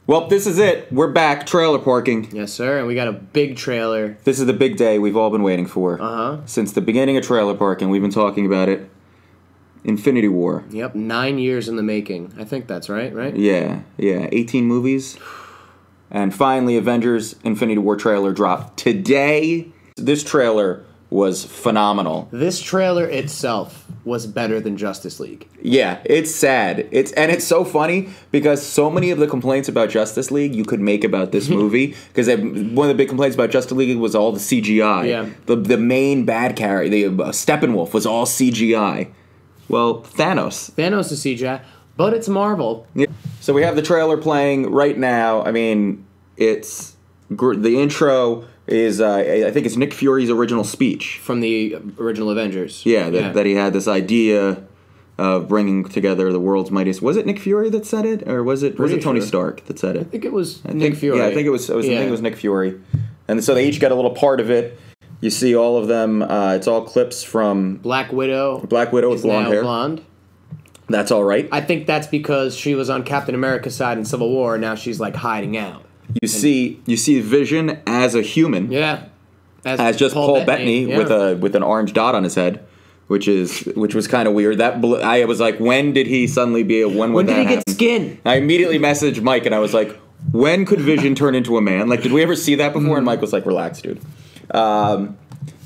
Well, this is it. We're back. Trailer parking. Yes, sir. And we got a big trailer. This is the big day we've all been waiting for. Since the beginning of trailer parking, we've been talking about it. Infinity War. Yep, 9 years in the making. I think that's right? Yeah. 18 movies. And finally, Avengers Infinity War trailer dropped today. This trailer was phenomenal. This trailer itself was better than Justice League. Yeah, it's sad. It's so funny because so many of the complaints about Justice League you could make about this movie, because one of the big complaints about Justice League was all the CGI. Yeah. The main bad character, the Steppenwolf, was all CGI. Well, Thanos is CGI, but it's Marvel. Yeah. So we have the trailer playing right now. I mean, it's the intro is I think it's Nick Fury's original speech from the original Avengers. Yeah, that he had this idea of bringing together the world's mightiest. Was it Nick Fury that said it, or was it Tony Stark that said it? I think it was Nick Fury. Yeah, I think it was. I think it was Nick Fury, and so they each get a little part of it. You see all of them. It's all clips from Black Widow. Black Widow with blonde hair. Blonde. That's all right. I think that's because she was on Captain America's side in Civil War, and now she's like hiding out. You see Vision as a human. Yeah. As just Paul Bettany with an orange dot on his head, which was kind of weird. I was like, when did he suddenly be when did he get skin? I immediately messaged Mike and I was like, when could Vision turn into a man? Like, did we ever see that before? And Mike was like, relax, dude.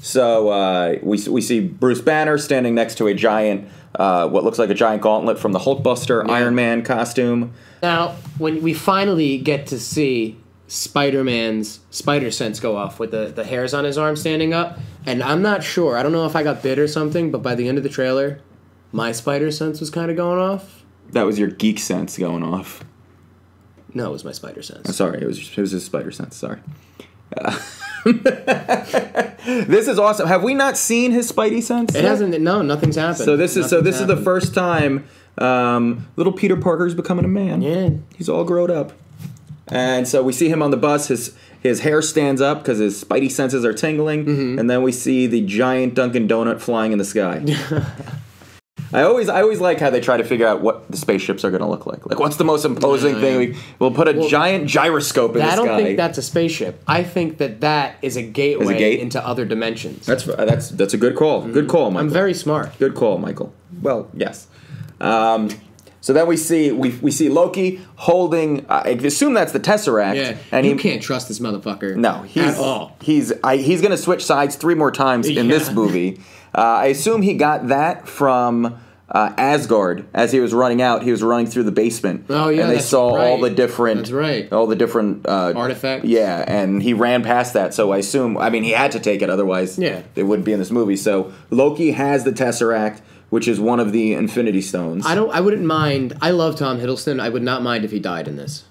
So we see Bruce Banner standing next to a giant, what looks like a giant gauntlet from the Hulkbuster Iron Man costume. Now, when we finally get to see Spider-Man's spider sense go off with the hairs on his arm standing up, and I'm not sure, I don't know if I got bit or something, but by the end of the trailer, my spider sense was kind of going off. That was your geek sense going off. No, it was my spider sense. Sorry, it was his spider sense, sorry. This is awesome. Have we not seen his Spidey sense? It hasn't. No, nothing's happened. So this is the first time little Peter Parker's becoming a man. Yeah, he's all grown up, and so we see him on the bus. His hair stands up because his Spidey senses are tingling, and then we see the giant Dunkin' Donut flying in the sky. I always like how they try to figure out what the spaceships are going to look like. Like, what's the most imposing thing? We'll put a giant gyroscope in the sky. I don't think that's a spaceship. I think that is a gateway into other dimensions. That's a good call. Good call, Michael. I'm very smart. Good call, Michael. Well, yes. So then we see Loki holding. I assume that's the Tesseract. Yeah, and you can't trust this motherfucker. No, at all. He's going to switch sides 3 more times in this movie. I assume he got that from Asgard as he was running out. He was running through the basement. Oh yeah, and they saw all the different. That's right. All the different artifacts. Yeah, and he ran past that. So I assume. I mean, he had to take it, otherwise, they wouldn't be in this movie. So Loki has the Tesseract, which is one of the Infinity Stones. I wouldn't mind. I love Tom Hiddleston. I would not mind if he died in this,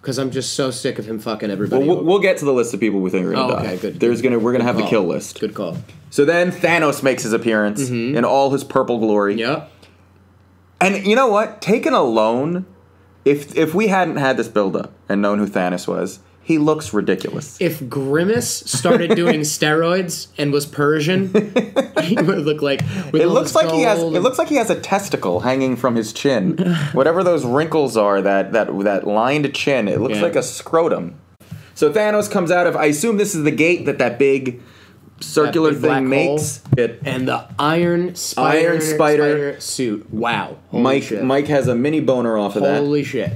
because I'm just so sick of him fucking everybody. Well, we'll get to the list of people we think are going to die. Okay, good. We're gonna have the kill list. Good call. So then Thanos makes his appearance in all his purple glory. Yeah. And you know what? Taken alone, if we hadn't had this build-up and known who Thanos was, he looks ridiculous. If Grimace started doing steroids and was Persian, he would look like. It looks like he has a testicle hanging from his chin. Whatever those wrinkles are, that lined chin, it looks like a scrotum. So Thanos comes out of. I assume this is the gate that big circular thing makes. And the Iron Spider suit. Wow. Mike has a mini boner off of that. Holy shit.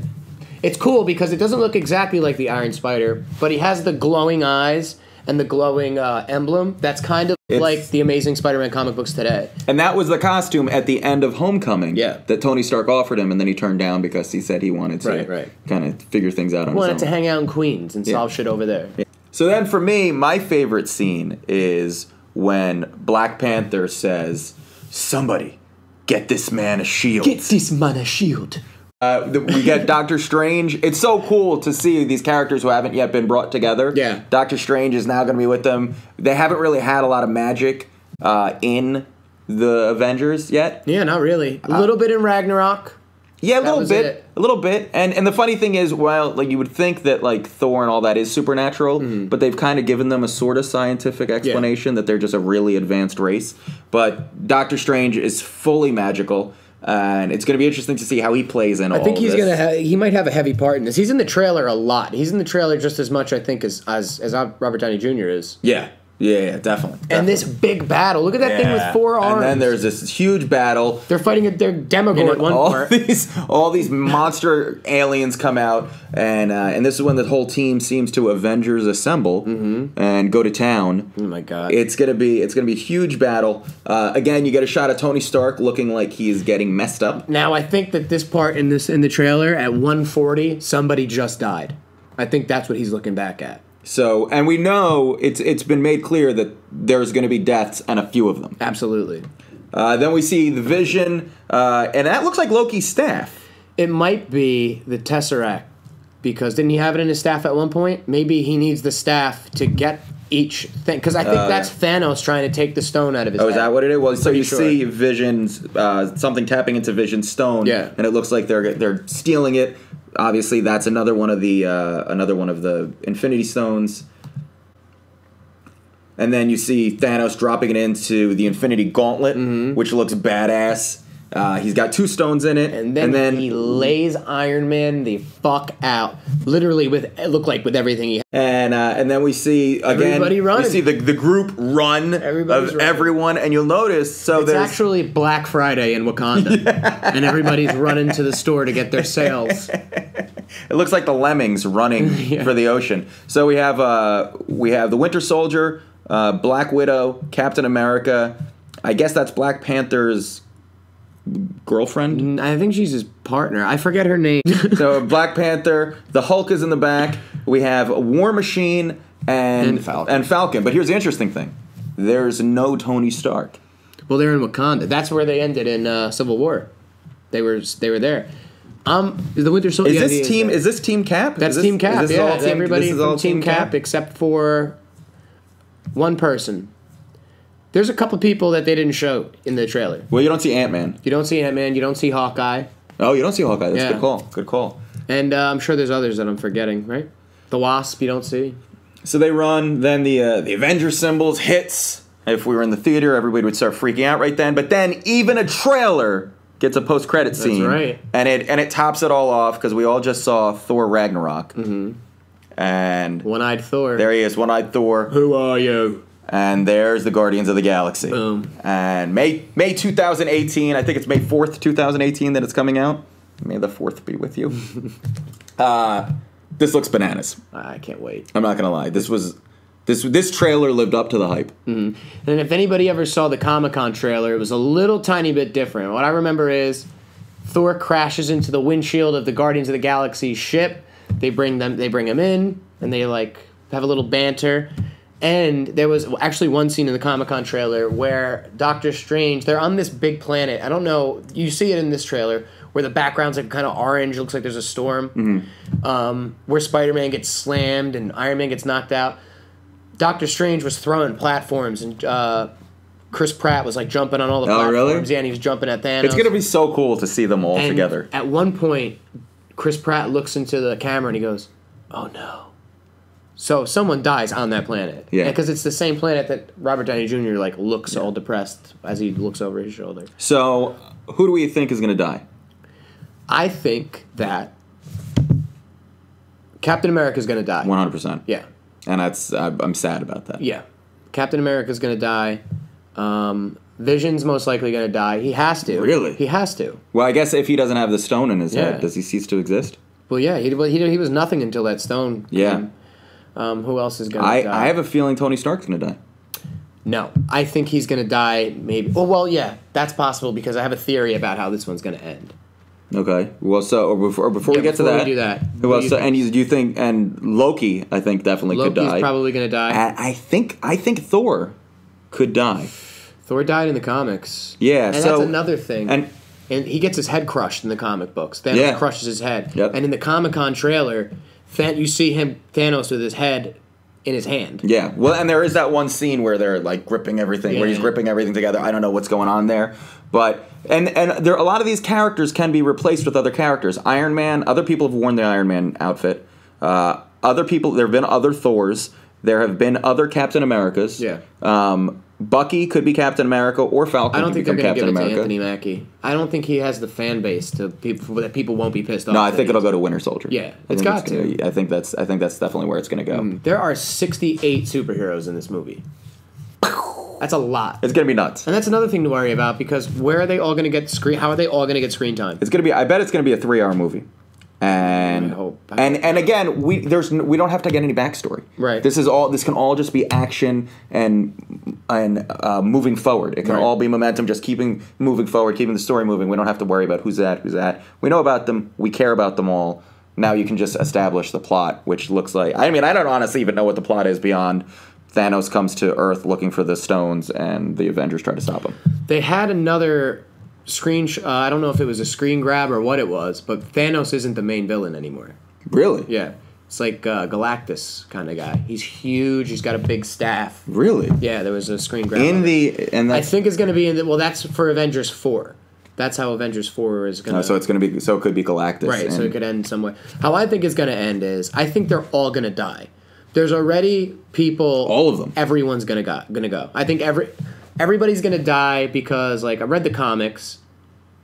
It's cool because it doesn't look exactly like the Iron Spider, but he has the glowing eyes and the glowing emblem. That's kind of like the Amazing Spider-Man comic books today. And that was the costume at the end of Homecoming. Yeah. That Tony Stark offered him, and then he turned down because he said he wanted to kind of figure things out on his own. Wanted to hang out in Queens and solve shit over there. Yeah. So then for me, my favorite scene is when Black Panther says, "Somebody, get this man a shield. Get this man a shield." We get Doctor Strange. It's so cool to see these characters who haven't yet been brought together. Yeah. Doctor Strange is now going to be with them. They haven't really had a lot of magic in the Avengers yet. Yeah, not really. A little bit in Ragnarok. Yeah, a little bit. And the funny thing is, like you would think that like Thor and all that is supernatural, but they've kind of given them a sort of scientific explanation that they're just a really advanced race. But Doctor Strange is fully magical. And it's going to be interesting to see how he plays in all of this. I think he's he might have a heavy part in this. He's in the trailer a lot. He's in the trailer just as much, I think, as Robert Downey Jr. is. Yeah. Yeah, definitely. And this big battle. Look at that thing with 4 arms. And then there's this huge battle. They're fighting their Demogorgon at one part. All these monster aliens come out, and this is when the whole team seems to Avengers assemble and go to town. Oh my god! It's gonna be a huge battle. Again, you get a shot of Tony Stark looking like he's getting messed up. Now I think that this part in the trailer at 1:40, somebody just died. I think that's what he's looking back at. So, and we know it's been made clear that there's going to be deaths, and a few of them. Absolutely. Then we see the Vision, and that looks like Loki's staff. It might be the Tesseract, because didn't he have it in his staff at one point? Maybe he needs the staff to get each thing, because I think that's Thanos trying to take the stone out of his head. Is that what it is? Well, so you sure. see Vision's something tapping into Vision's stone, and it looks like they're stealing it. Obviously, that's another one of the Infinity Stones. And then you see Thanos dropping it into the Infinity Gauntlet, which looks badass. He's got 2 stones in it, and then he lays Iron Man the fuck out, literally with everything he has. And then we see again, we see the group run everyone, and you'll notice it's actually Black Friday in Wakanda, and everybody's running to the store to get their sales. It looks like the lemmings running for the ocean. So we have the Winter Soldier, Black Widow, Captain America. I guess that's Black Panther's girlfriend. I think she's his partner. I forget her name. So Black Panther, the Hulk is in the back. We have War Machine and Falcon. But here's the interesting thing: there's no Tony Stark. Well, they're in Wakanda. That's where they ended in Civil War. They were there. The Winter Soldier. Is this Team Cap? That's Team Cap. Everybody from Team Cap except for one person. There's a couple people that they didn't show in the trailer. Well, you don't see Ant-Man. You don't see Ant-Man. You don't see Hawkeye. Oh, you don't see Hawkeye. That's a good call. Good call. And I'm sure there's others that I'm forgetting, right? The Wasp you don't see. So they run. Then the Avengers symbols hits. If we were in the theater, everybody would start freaking out right then. But then even a trailer gets a post-credit scene. That's right. And it tops it all off because we all just saw Thor Ragnarok. Mm-hmm. And One-Eyed Thor. There he is, One-Eyed Thor. Who are you? And there's the Guardians of the Galaxy. Boom. And May 2018, I think it's May 4th, 2018 that it's coming out. May the 4th be with you. This looks bananas. I can't wait. I'm not going to lie. This trailer lived up to the hype. Mm-hmm. And if anybody ever saw the Comic-Con trailer, it was a little tiny bit different. What I remember is Thor crashes into the windshield of the Guardians of the Galaxy ship. They bring him in, and they have a little banter. And there was actually one scene in the Comic-Con trailer where Doctor Strange, they're on this big planet. I don't know, you see it in this trailer, where the background's kind of orange, looks like there's a storm, where Spider-Man gets slammed and Iron Man gets knocked out. Doctor Strange was throwing platforms, and Chris Pratt was jumping on all the platforms. Really? Yeah, and he was jumping at Thanos. It's going to be so cool to see them all together. At one point, Chris Pratt looks into the camera and he goes, "Oh no." So someone dies on that planet. Yeah. Because it's the same planet that Robert Downey Jr. looks all depressed as he looks over his shoulder. So who do we think is going to die? I think that Captain America is going to die. 100%. Yeah. And I'm sad about that. Yeah. Captain America is going to die. Vision's most likely going to die. He has to. Really? He has to. Well, I guess if he doesn't have the stone in his head, does he cease to exist? Well, yeah. He was nothing until that stone came. Who else is going to die? I have a feeling Tony Stark's going to die. No. I think he's going to die maybe. Well, yeah. That's possible because I have a theory about how this one's going to end. Okay. Well, so before we get to that. We do that. Well, so and do you think Loki? I think definitely could die. Loki's probably going to die. I think Thor could die. Thor died in the comics. Yeah. And that's another thing. And he gets his head crushed in the comic books. Thanos crushes his head. Yep. And in the Comic-Con trailer, you see Thanos with his head in his hand. Yeah. Well, and there is that one scene where they're gripping everything, where he's gripping everything together. I don't know what's going on there, but and there a lot of these characters can be replaced with other characters. Iron Man. Other people have worn the Iron Man outfit. Other people. There have been other Thors. There have been other Captain Americas. Yeah. Bucky could be Captain America, or Falcon. I don't think they're going to give it America. to Anthony Mackie. I don't think he has the fan base to people that people won't be pissed off. No, I think it'll go to Winter Soldier. Yeah, it's got to. I think that's definitely where it's going to go. There are 68 superheroes in this movie. That's a lot. It's going to be nuts. And that's another thing to worry about, because where are they all going to get screen? How are they all going to get screen time? It's going to be. I bet it's going to be a 3-hour movie. And I hope. And again, we don't have to get any backstory. Right. This can all just be action and moving forward. It can all be momentum, just moving forward, keeping the story moving. We don't have to worry about who's that. We know about them. We care about them all. Now you can just establish the plot, which looks like. I mean, I don't honestly even know what the plot is beyond Thanos comes to Earth looking for the stones, and the Avengers try to stop him. They had another I don't know if it was a screen grab or what it was, but Thanos isn't the main villain anymore. Really? Yeah. It's like Galactus kind of guy. He's huge. He's got a big staff. Really? Yeah, there was a screen grab. I think it's going to be that's for Avengers 4. That's how Avengers 4 is going to... so it could be Galactus. Right, so it could end somewhere. How I think it's going to end is, I think they're all going to die. There's already people... All of them. Everyone's going to go. I think everybody's going to die because, like, I read the comics,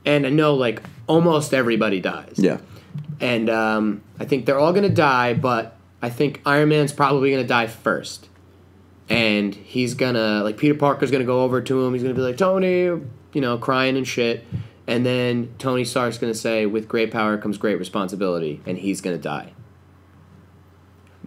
and I know, like, almost everybody dies. Yeah. And I think they're all going to die, but I think Iron Man's probably going to die first. And he's going to, like, Peter Parker's going to go over to him. He's going to be like, Tony, crying and shit. And then Tony Stark's going to say, with great power comes great responsibility. And he's going to die.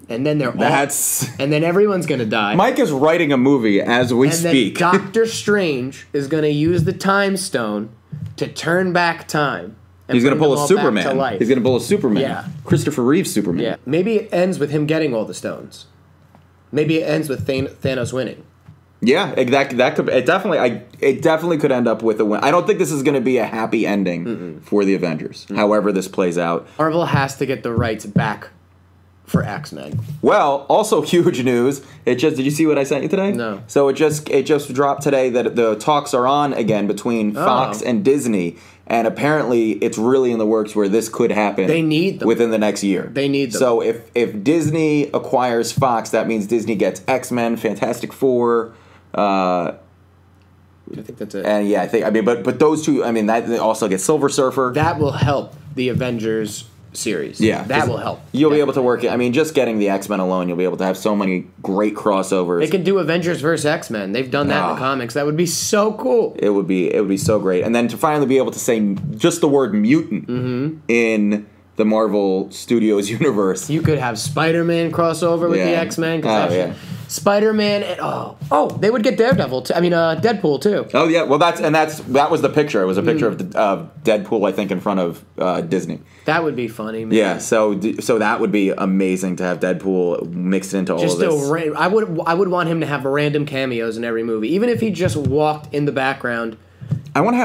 And then and then everyone's going to die. Mike is writing a movie as we speak. And then Doctor Strange is going to use the Time Stone to turn back time. He's going to pull a Superman. He's going to pull a Superman. Yeah. Christopher Reeve Superman. Yeah. Maybe it ends with him getting all the stones. Maybe it ends with Thanos winning. Yeah, exactly. It definitely could end up with a win. I don't think this is going to be a happy ending for the Avengers. However this plays out, Marvel has to get the rights back for X-Men. Well, also huge news. Did you see what I sent you today? No. So it just dropped today that the talks are on again between Fox and Disney, and apparently it's really in the works where this could happen. They need them within the next year. They need them. So if Disney acquires Fox, that means Disney gets X-Men, Fantastic Four. I think that's it. And but those two. I mean, that also gets Silver Surfer. That will help the Avengers series. Yeah, that will help. You'll be able to work it. I mean, just getting the X-Men alone, you'll be able to have so many great crossovers. They can do Avengers versus X-Men. They've done that in the comics. That would be so cool. It would be so great. And then to finally be able to say just the word mutant in the Marvel Studios universe. You could have Spider-Man crossover with the X-Men. Spider-Man and they would get Daredevil too. I mean Deadpool too. Oh yeah, well that was the picture. It was a picture of Deadpool, I think, in front of Disney. That would be funny, man. Yeah, so that would be amazing to have Deadpool mixed into all of this. I would want him to have random cameos in every movie, even if he just walked in the background. I want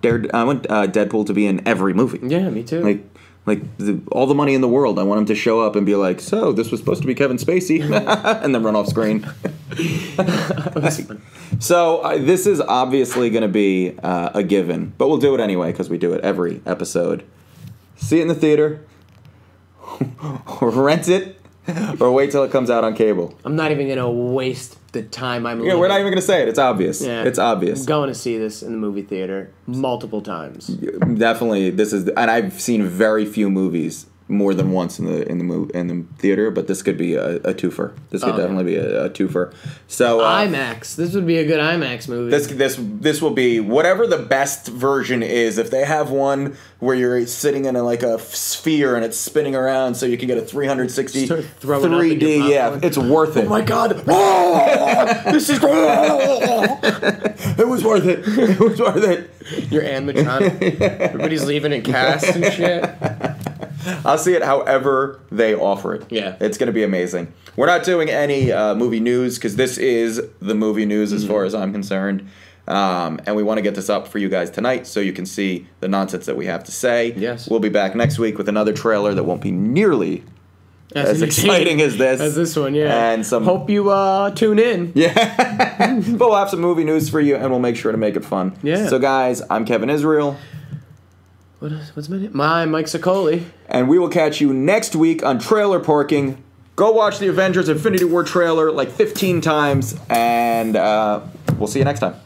Deadpool to be in every movie. Yeah, me too. All the money in the world. I want him to show up and be like, so this was supposed to be Kevin Spacey, and then run off screen. So this is obviously going to be a given, but we'll do it anyway because we do it every episode. See it in the theater, or rent it, or wait till it comes out on cable. I'm not even going to waste the time I'm we're not even going to say it. It's obvious. Yeah. It's obvious. I'm going to see this in the movie theater multiple times. Definitely, and I've seen very few movies more than once in the theater, but this could be a twofer. This could definitely be a twofer. So IMAX. This would be a good IMAX movie. This will be whatever the best version is. If they have one where you're sitting in a sphere and it's spinning around, so you can get a 360 3D. Yeah, it's worth it. Oh my god! This is it was worth it. It was worth it. Your animatronic. Everybody's leaving in cast and shit. I'll see it however they offer it. Yeah. It's going to be amazing. We're not doing any movie news because this is the movie news as far as I'm concerned. And we want to get this up for you guys tonight so you can see the nonsense that we have to say. Yes. We'll be back next week with another trailer that won't be nearly as exciting as this. As this one, yeah. And hope you tune in. Yeah. But we'll have some movie news for you, and we'll make sure to make it fun. Yeah. So, guys, I'm Kevin Israel. What's my name? I'm Mike Sicoli. And we will catch you next week on Trailer Parking. Go watch the Avengers Infinity War trailer like 15 times, and We'll see you next time.